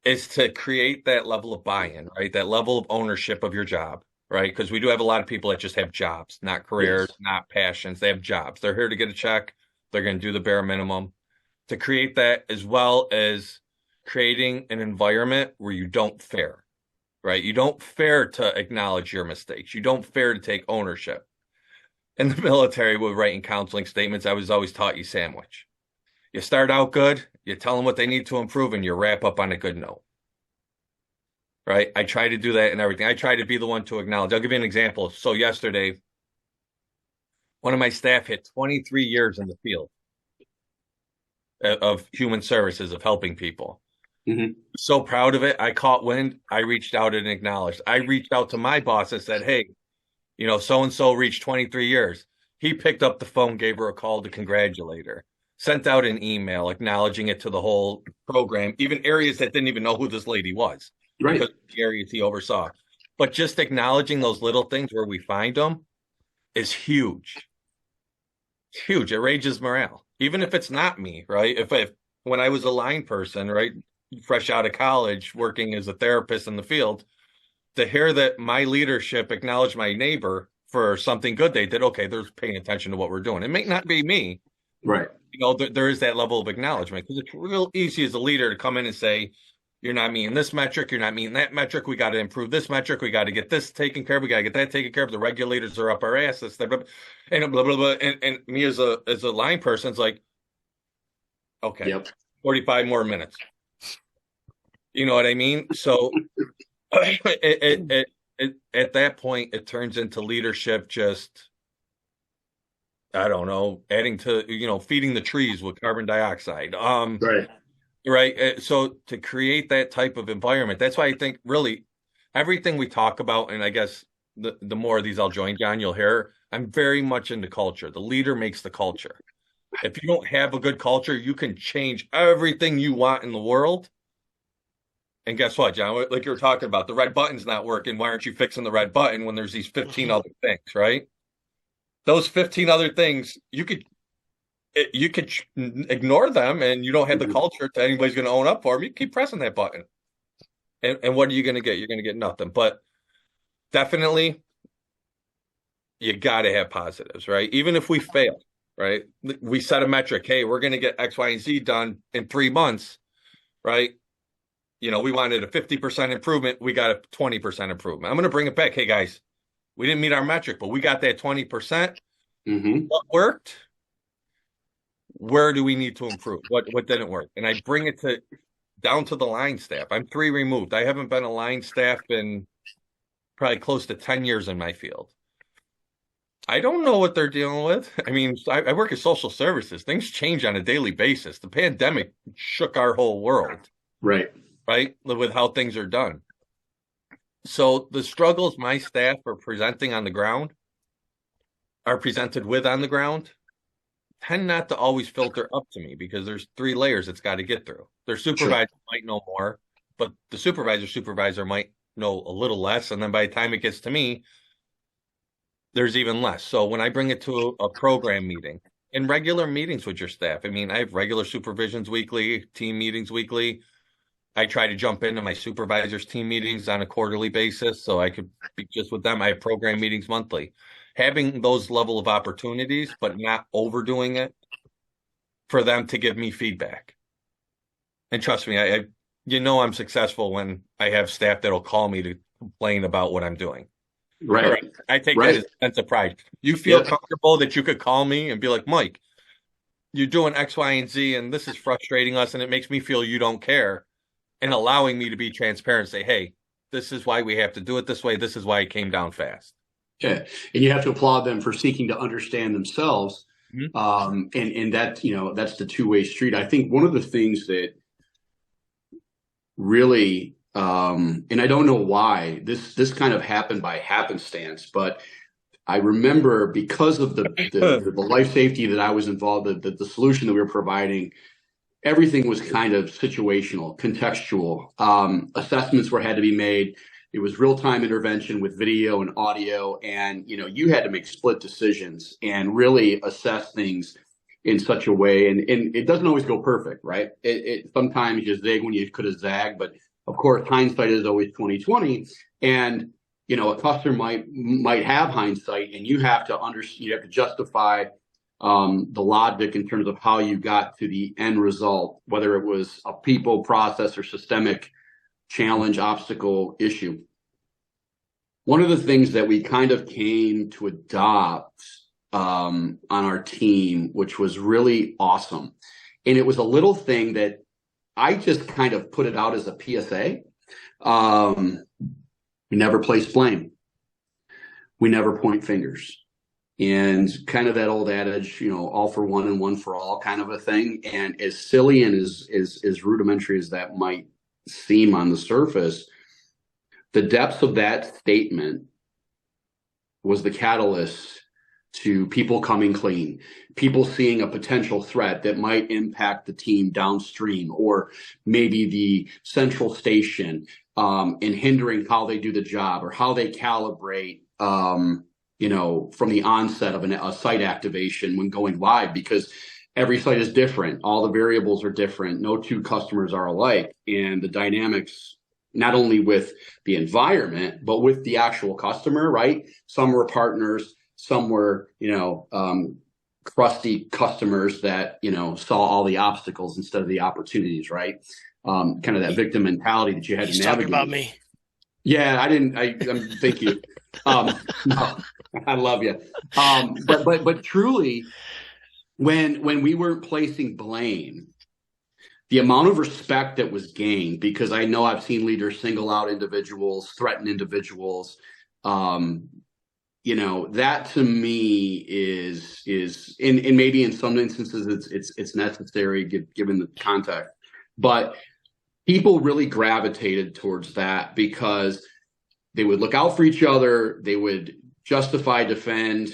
is to create that level of buy-in, right? That level of ownership of your job, right? Because we do have a lot of people that just have jobs, not careers, Yes. not passions. They have jobs. They're here to get a check. They're going to do the bare minimum. To create that, as well as creating an environment where you don't fare, right? You don't fare to acknowledge your mistakes. You don't fare to take ownership. In the military, with writing counseling statements, I was always taught you sandwich. You start out good, you tell them what they need to improve, and you wrap up on a good note. Right? I try to do that in everything. I try to be the one to acknowledge. I'll give you an example. So yesterday, one of my staff hit 23 years in the field of human services, of helping people. Mhm. So proud of it. I caught wind. I reached out and acknowledged. I reached out to my boss and said, hey, so and so reached 23 years. He picked up the phone, gave her a call to congratulate her, sent out an email acknowledging it to the whole program, even areas that didn't even know who this lady was, Right. because of the areas he oversaw. But just acknowledging those little things where we find them is huge. It's huge. It raises morale, even if it's not me, right? If when I was a line person, right, fresh out of college, working as a therapist in the field, to hear that my leadership acknowledged my neighbor for something good they did, okay, they're paying attention to what we're doing. It may not be me. Right. There is that level of acknowledgement, because it's real easy as a leader to come in and say, you're not meeting this metric, you're not meeting that metric, we got to improve this metric, we got to get this taken care of, we got to get that taken care of, the regulators are up our ass, and blah, blah, blah, blah. And me as a line person, it's like, okay, Yep. 45 more minutes. You know what I mean? So at that point, it turns into leadership just, I don't know, adding to, feeding the trees with carbon dioxide. Right. Right. So to create that type of environment, that's why I think really everything we talk about, and I guess the more of these I'll join, John, you'll hear, I'm very much into culture. The leader makes the culture. If you don't have a good culture, you can change everything you want in the world. And guess what, John? Like you were talking about, the red button's not working. Why aren't you fixing the red button when there's these 15 other things, right? Those 15 other things, you could ignore them, and you don't have the culture that anybody's going to own up for them. You keep pressing that button. And what are you going to get? You're going to get nothing. But definitely, you got to have positives, right? Even if we fail, right? We set a metric. Hey, we're going to get X, Y, and Z done in 3 months, right? We wanted a 50% improvement. We got a 20% improvement. I'm going to bring it back. Hey, guys, we didn't meet our metric, but we got that 20%. Mm-hmm. What worked? Where do we need to improve? What didn't work? And I bring it down to the line staff. I'm 3 removed. I haven't been a line staff in probably close to 10 years in my field. I don't know what they're dealing with. I mean, I work in social services. Things change on a daily basis. The pandemic shook our whole world. Right. Right? With how things are done. So the struggles my staff are presenting on the ground, are presented with on the ground, tend not to always filter up to me, because there's 3 layers it's got to get through. Their supervisor might know more, but the supervisor might know a little less. And then by the time it gets to me, there's even less. So when I bring it to a program meeting, in regular meetings with your staff, I mean, I have regular supervisions weekly, team meetings weekly. I try to jump into my supervisors' team meetings on a quarterly basis so I could be just with them. I have program meetings monthly. Having those level of opportunities, but not overdoing it, for them to give me feedback. And trust me, I'm successful when I have staff that'll call me to complain about what I'm doing. Right. I take that as a sense of pride. You feel comfortable that you could call me and be like, Mike, you're doing X, Y, and Z, and this is frustrating us, and it makes me feel you don't care. And allowing me to be transparent, say, hey, this is why we have to do it this way. This is why it came down fast. Yeah. And you have to applaud them for seeking to understand themselves. Mm-hmm. And that, that's the two-way street. I think one of the things that really, and I don't know why this kind of happened by happenstance, but I remember, because of the life safety that I was involved, the solution that we were providing, everything was kind of situational, contextual. Assessments had to be made. it was real-time intervention with video and audio, and you had to make split decisions and really assess things in such a way. And it doesn't always go perfect, right? It sometimes you zig when you could have zagged, but of course hindsight is always 2020. And a customer might have hindsight, and you have to justify the logic in terms of how you got to the end result, whether it was a people, process, or systemic challenge, obstacle, issue. One of the things that we kind of came to adopt on our team, which was really awesome, and it was a little thing that I just kind of put it out as a PSA. We never place blame. We never point fingers. And kind of that old adage, all for one and one for all kind of a thing. And as silly and as rudimentary as that might seem on the surface, the depths of that statement was the catalyst to people coming clean, people seeing a potential threat that might impact the team downstream, or maybe the central station, and hindering how they do the job or how they calibrate, from the onset of a site activation when going live, because every site is different. All the variables are different. No two customers are alike. And the dynamics, not only with the environment, but with the actual customer, right? Some were partners, some were, crusty customers that, saw all the obstacles instead of the opportunities, right? Kind of that victim mentality that you had to navigate. Talking about me. Yeah, thank you. No, I love you. But truly, when we weren't placing blame, the amount of respect that was gained, because I know I've seen leaders single out individuals, threaten individuals, that to me is and maybe in some instances it's necessary given the context, but people really gravitated towards that because they would look out for each other. They would justify, defend,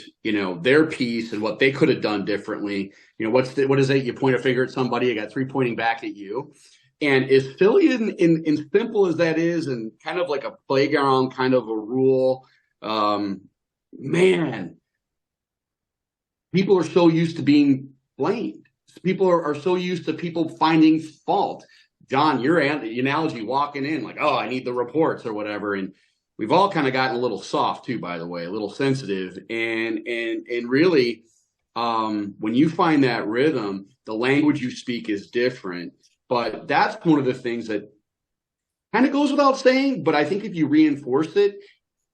their piece and what they could have done differently. What is it? You point a finger at somebody, you got three pointing back at you. And as silly and simple as that is, and kind of like a playground kind of a rule, man, people are so used to being blamed. People are so used to people finding fault. John, your analogy, walking in like, oh, I need the reports or whatever. And we've all kind of gotten a little soft too, by the way, a little sensitive. And really, when you find that rhythm, the language you speak is different. But that's one of the things that kind of goes without saying. But I think if you reinforce it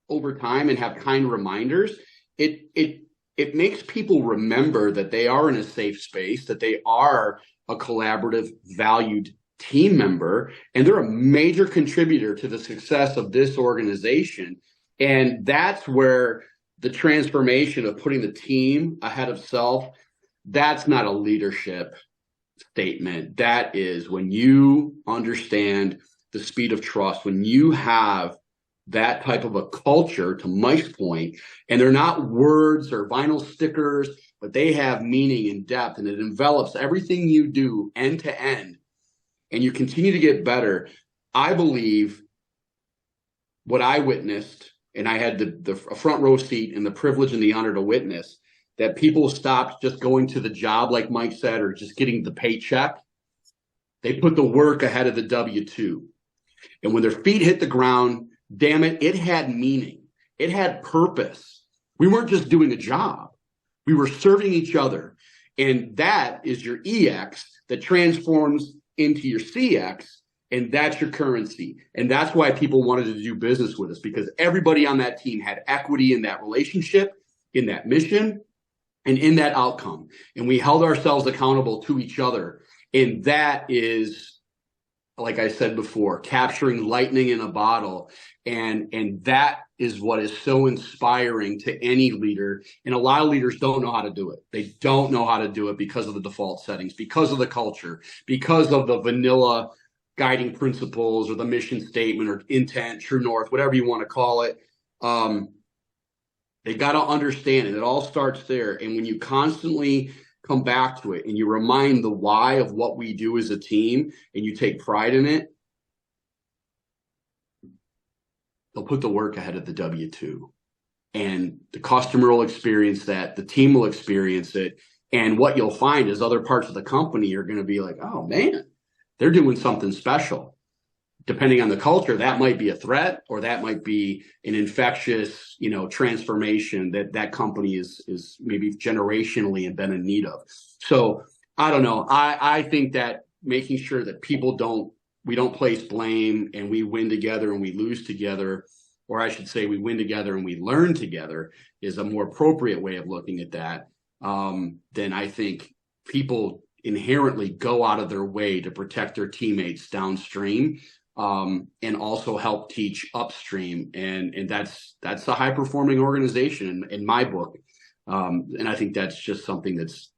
over time and have kind reminders, it makes people remember that they are in a safe space, that they are a collaborative, valued team member, and they're a major contributor to the success of this organization. And that's where the transformation of putting the team ahead of self, that's not a leadership statement. That is when you understand the speed of trust, when you have that type of a culture, to Mike's point, and they're not words or vinyl stickers, but they have meaning and depth, and it envelops everything you do end to end. And you continue to get better. I believe what I witnessed, and I had the front row seat and the privilege and the honor to witness, that people stopped just going to the job, like Mike said, or just getting the paycheck. They put the work ahead of the W-2. And when their feet hit the ground, damn it, it had meaning. It had purpose. We weren't just doing a job. We were serving each other. And that is your EX that transforms into your CX, and that's your currency. And that's why people wanted to do business with us, because everybody on that team had equity in that relationship, in that mission, and in that outcome. And we held ourselves accountable to each other. And that is, like I said before, capturing lightning in a bottle. And that is what is so inspiring to any leader. And a lot of leaders don't know how to do it. They don't know how to do it because of the default settings, because of the culture, because of the vanilla guiding principles or the mission statement or intent, true north, whatever you want to call it. They got to understand it. It all starts there. And when you constantly come back to it and you remind the why of what we do as a team and you take pride in it, they'll put the work ahead of the W-2. And the customer will experience that. The team will experience it. And what you'll find is other parts of the company are going to be like, oh, man, they're doing something special. Depending on the culture, that might be a threat, or that might be an infectious, transformation that company is maybe generationally and been in need of. So I don't know. I think that making sure that we don't place blame, and we win together and we lose together, or I should say we win together and we learn together, is a more appropriate way of looking at that. Then I think people inherently go out of their way to protect their teammates downstream, and also help teach upstream. And that's a high performing organization in my book. And I think that's just something that's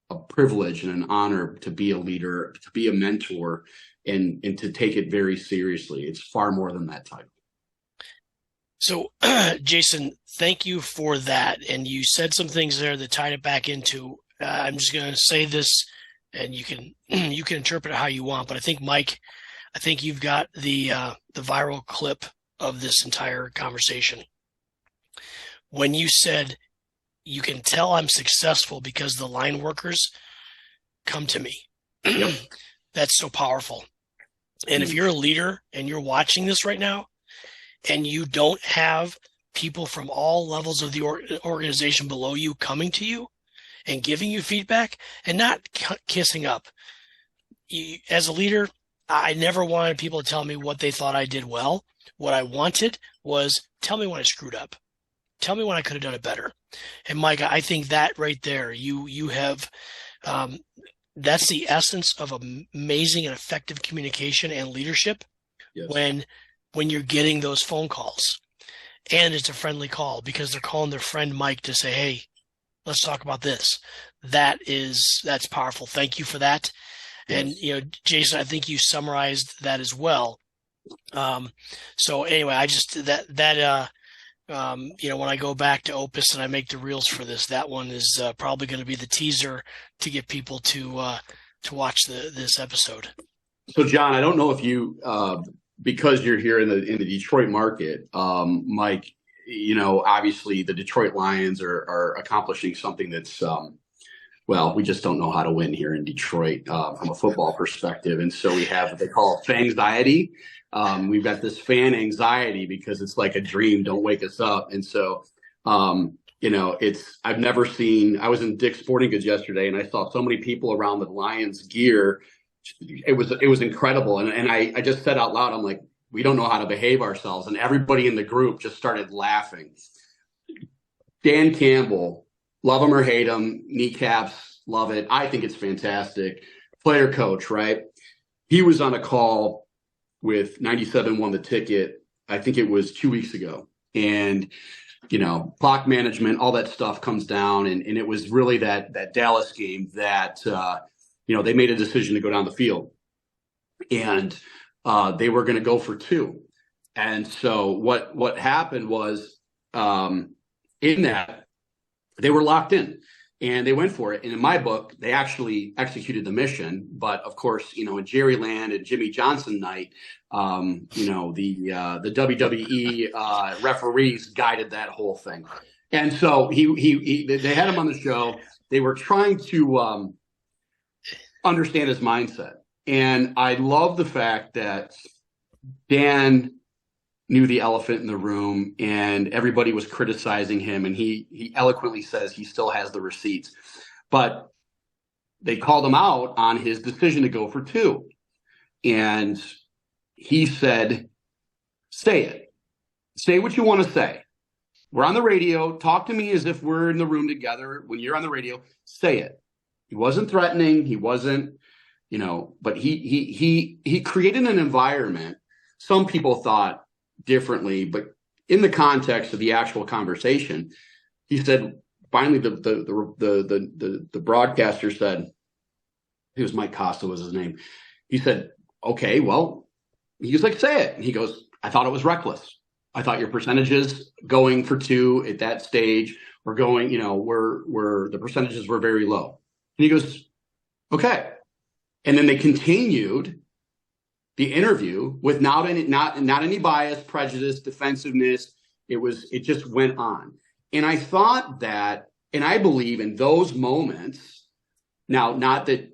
a privilege and an honor to be a leader, to be a mentor, and to take it very seriously. It's far more than that title. So, Jason, thank you for that. And you said some things there that tied it back into, I'm just going to say this, and you can interpret it how you want. But I think, Mike, you've got the viral clip of this entire conversation. When you said, you can tell I'm successful because the line workers come to me. Yep. That's so powerful. And if you're a leader and you're watching this right now, and you don't have people from all levels of the organization below you coming to you and giving you feedback and not kissing up. As a leader, I never wanted people to tell me what they thought I did well. What I wanted was, tell me when I screwed up. Tell me when I could have done it better. And Mike, I think that right there, you have, that's the essence of amazing and effective communication and leadership. Yes. When you're getting those phone calls, and it's a friendly call because they're calling their friend Mike to say, hey, let's talk about this. That's powerful. Thank you for that. Yes. And, Jason, I think you summarized that as well. So anyway, I just, when I go back to Opus and I make the reels for this, that one is probably going to be the teaser to get people to watch this episode. So John, I don't know if you, because you're here in the Detroit market, Mike, obviously the Detroit Lions are accomplishing something that's, we just don't know how to win here in Detroit from a football perspective. And so we have what they call fanxiety. We've got this fan anxiety because it's like a dream. Don't wake us up. And so, I've never seen, I was in Dick's Sporting Goods yesterday and I saw so many people around the Lions gear. It was incredible. And I just said out loud, I'm like, we don't know how to behave ourselves. And everybody in the group just started laughing. Dan Campbell, love him or hate him, kneecaps, love it. I think it's fantastic. Player coach, right? He was on a call with 97 Won the Ticket. I think it was 2 weeks ago. And, clock management, all that stuff comes down. And it was really that Dallas game that, they made a decision to go down the field, and they were going to go for two. And so what happened was, in that, they were locked in and they went for it. And in my book, they actually executed the mission. But of course, in Jerry Land and Jimmy Johnson night, the WWE referees guided that whole thing. And so they had him on the show. They were trying to understand his mindset. And I love the fact that Dan knew the elephant in the room and everybody was criticizing him. And he eloquently says he still has the receipts. But they called him out on his decision to go for two. And he said, say it. Say what you want to say. We're on the radio. Talk to me as if we're in the room together. When you're on the radio, say it. He wasn't threatening. He wasn't, but he created an environment. Some people thought differently, but in the context of the actual conversation, he said, finally, the broadcaster said, it was Mike Costa was his name. He said, okay, well, he was like, say it. And he goes, I thought it was reckless. I thought your percentages going for two at that stage were going, were the percentages were very low. And he goes, okay. And then they continued the interview with not any bias, prejudice, defensiveness. It just went on. And I thought that, and I believe in those moments, now, not that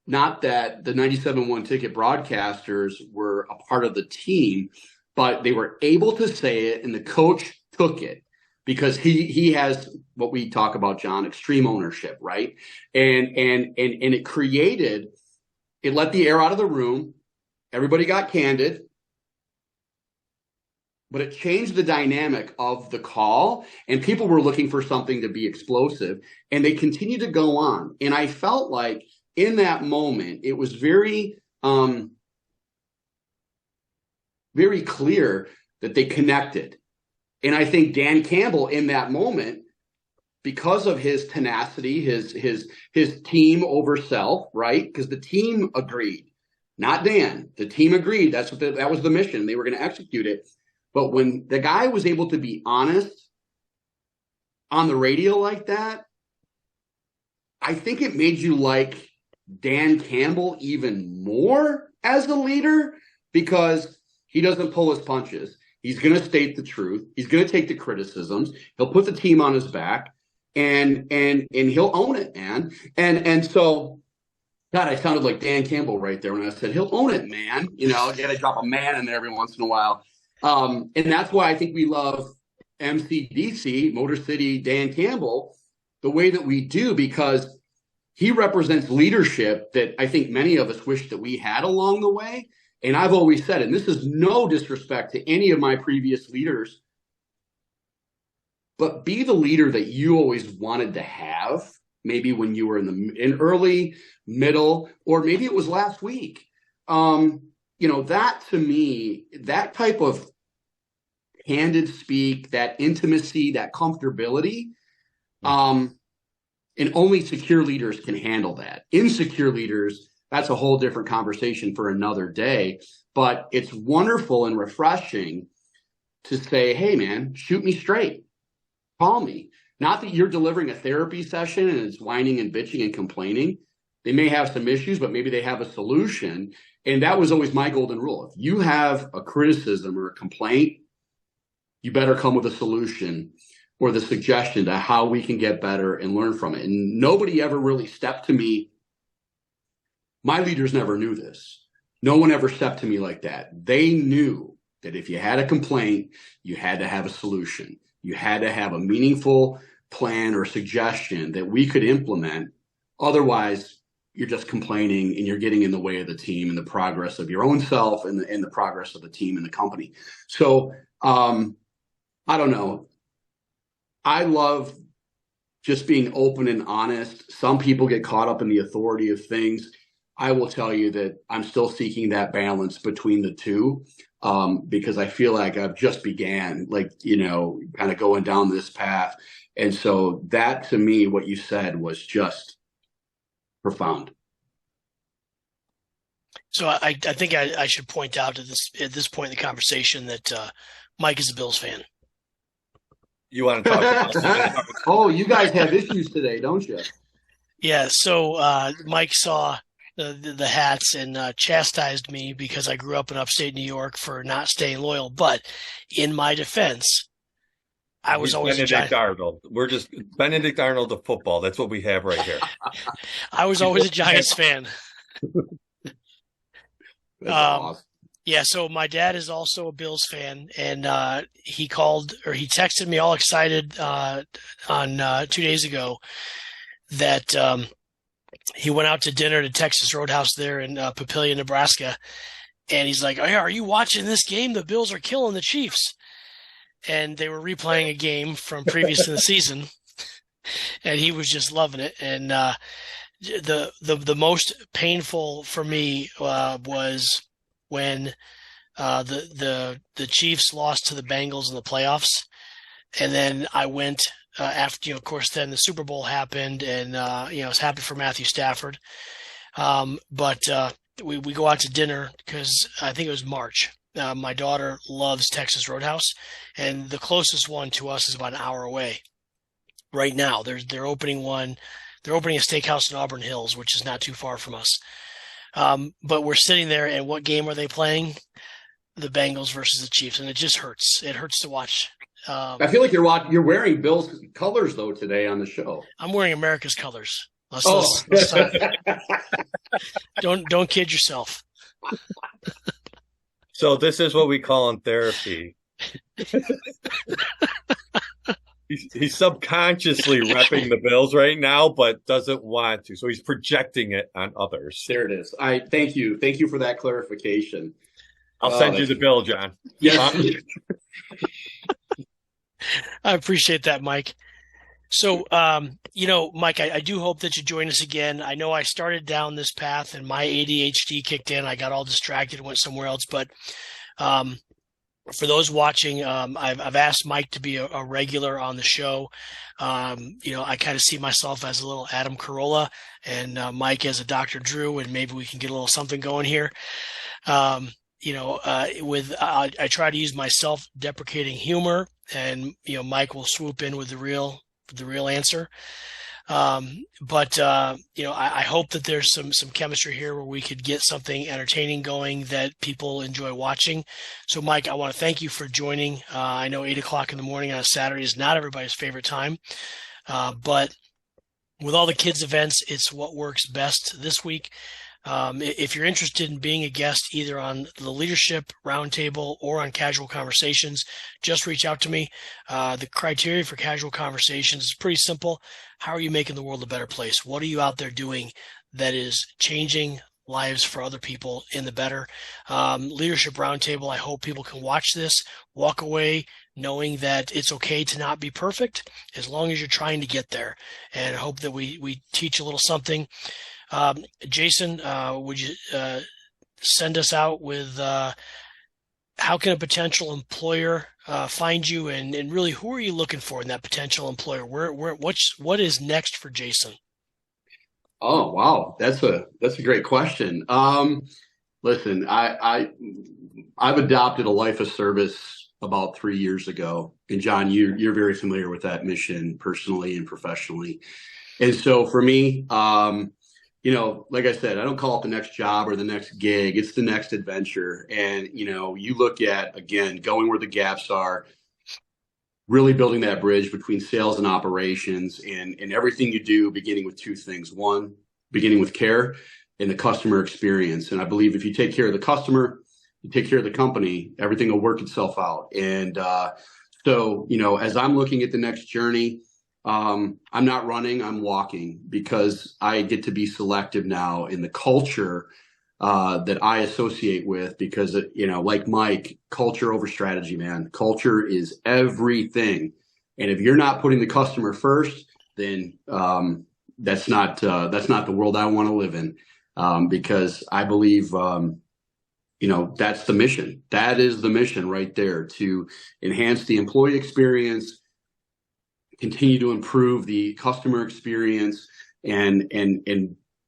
the 97.1 Ticket broadcasters were a part of the team, but they were able to say it, and the coach took it because he has what we talk about, John, extreme ownership, right? And it let the air out of the room. Everybody got candid, but it changed the dynamic of the call, and people were looking for something to be explosive, and they continued to go on. And I felt like in that moment, it was very, very clear that they connected. And I think Dan Campbell in that moment, because of his tenacity, his team over self, right? Because the team agreed, not Dan. The team agreed. That was the mission. They were going to execute it. But when the guy was able to be honest on the radio like that, I think it made you like Dan Campbell even more as a leader, because he doesn't pull his punches. He's going to state the truth. He's going to take the criticisms. He'll put the team on his back, and he'll own it, man. And so, God, I sounded like Dan Campbell right there when I said he'll own it, man. You got to drop a man in there every once in a while. And that's why I think we love MCDC, Motor City Dan Campbell, the way that we do, because he represents leadership that I think many of us wish that we had along the way. And I've always said, and this is no disrespect to any of my previous leaders, but be the leader that you always wanted to have, maybe when you were in early, middle, or maybe it was last week. That to me, that type of candid speak, that intimacy, that comfortability, and only secure leaders can handle that. Insecure leaders, that's a whole different conversation for another day. But it's wonderful and refreshing to say, hey, man, shoot me straight. Call me. Not that you're delivering a therapy session and it's whining and bitching and complaining. They may have some issues, but maybe they have a solution. And that was always my golden rule. If you have a criticism or a complaint, you better come with a solution or the suggestion to how we can get better and learn from it. And nobody ever really stepped to me. My leaders never knew this. No one ever stepped to me like that. They knew that if you had a complaint, you had to have a solution. You had to have a meaningful plan or suggestion that we could implement. Otherwise, you're just complaining and you're getting in the way of the team and the progress of your own self and the progress of the team and the company. So I don't know. I love just being open and honest. Some people get caught up in the authority of things. I will tell you that I'm still seeking that balance between the two, because I feel like I've just began, kind of going down this path. And so that, to me, what you said was just profound. So I think I should point out at this point in the conversation that Mike is a Bills fan. You want to talk about Oh, you guys have issues today, don't you? Yeah. So Mike saw the hats and chastised me because I grew up in upstate New York for not staying loyal. But in my defense, I was always Benedict Arnold. We're just Benedict Arnold of football. That's what we have right here. I was always a Giants fan. That's awesome. Yeah, so my dad is also a Bills fan, and he texted me all excited on 2 days ago that he went out to dinner to Texas Roadhouse there in Papillion, Nebraska, and he's like, "Hey, are you watching this game? The Bills are killing the Chiefs." And they were replaying a game from previous in the season, and he was just loving it. And the most painful for me was when the Chiefs lost to the Bengals in the playoffs, and then I went after, of course, then the Super Bowl happened, and it was happy for Matthew Stafford. But we go out to dinner because I think it was March. My daughter loves Texas Roadhouse, and the closest one to us is about an hour away. Right now, they're opening a steakhouse in Auburn Hills, which is not too far from us. But we're sitting there, and what game are they playing? The Bengals versus the Chiefs, and it just hurts. It hurts to watch. I feel like you're wearing Bill's colors though today on the show. I'm wearing America's colors. Oh. Don't kid yourself. So this is what we call in therapy. He's subconsciously repping the Bills right now, but doesn't want to. So he's projecting it on others. There it is. I thank you. Thank you for that clarification. I'll send you the bill, John. Yes. I appreciate that, Mike. So, Mike, I do hope that you join us again. I know I started down this path and my ADHD kicked in. I got all distracted and went somewhere else. But for those watching, I've asked Mike to be a regular on the show. I kind of see myself as a little Adam Carolla and Mike as a Dr. Drew, and maybe we can get a little something going here. I try to use my self-deprecating humor, and Mike will swoop in with the real answer. I hope that there's some chemistry here where we could get something entertaining going that people enjoy watching. So, Mike, I want to thank you for joining. I know 8:00 in the morning on a Saturday is not everybody's favorite time, but with all the kids' events, it's what works best this week. If you're interested in being a guest either on the Leadership Roundtable or on Casual Conversations, just reach out to me. The criteria for Casual Conversations is pretty simple. How are you making the world a better place? What are you out there doing that is changing lives for other people in the better? Leadership Roundtable, I hope people can watch this, walk away knowing that it's okay to not be perfect as long as you're trying to get there, and I hope that we teach a little something. Jason, would you send us out with how can a potential employer find you, and really who are you looking for in that potential employer? What is next for Jason? Oh, wow. That's a great question. Listen, I've adopted a life of service about 3 years ago. And John, you're very familiar with that mission personally and professionally. And so for me, like I said, I don't call it the next job or the next gig. It's the next adventure. And, you look at, again, going where the gaps are, really building that bridge between sales and operations, and everything you do, beginning with two things. One, beginning with care and the customer experience. And I believe if you take care of the customer, you take care of the company, everything will work itself out. And so, as I'm looking at the next journey, I'm not running, I'm walking, because I get to be selective now in the culture that I associate with, because, like Mike, culture over strategy, man. Culture is everything. And if you're not putting the customer first, then that's not the world I want to live in, because I believe, that's the mission. That is the mission right there, to enhance the employee experience, continue to improve the customer experience, and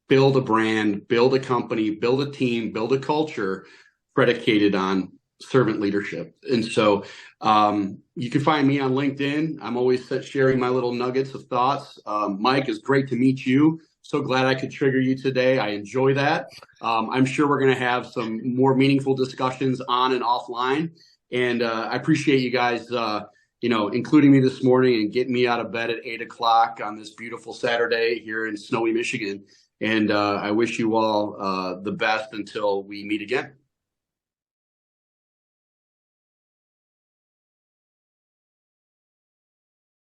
build a brand, build a company, build a team, build a culture predicated on servant leadership. And so you can find me on LinkedIn. I'm always sharing my little nuggets of thoughts. Mike, it's great to meet you. So glad I could trigger you today. I enjoy that. I'm sure we're going to have some more meaningful discussions on and offline. And I appreciate you guys including me this morning and getting me out of bed at 8:00 on this beautiful Saturday here in snowy Michigan. And I wish you all the best until we meet again.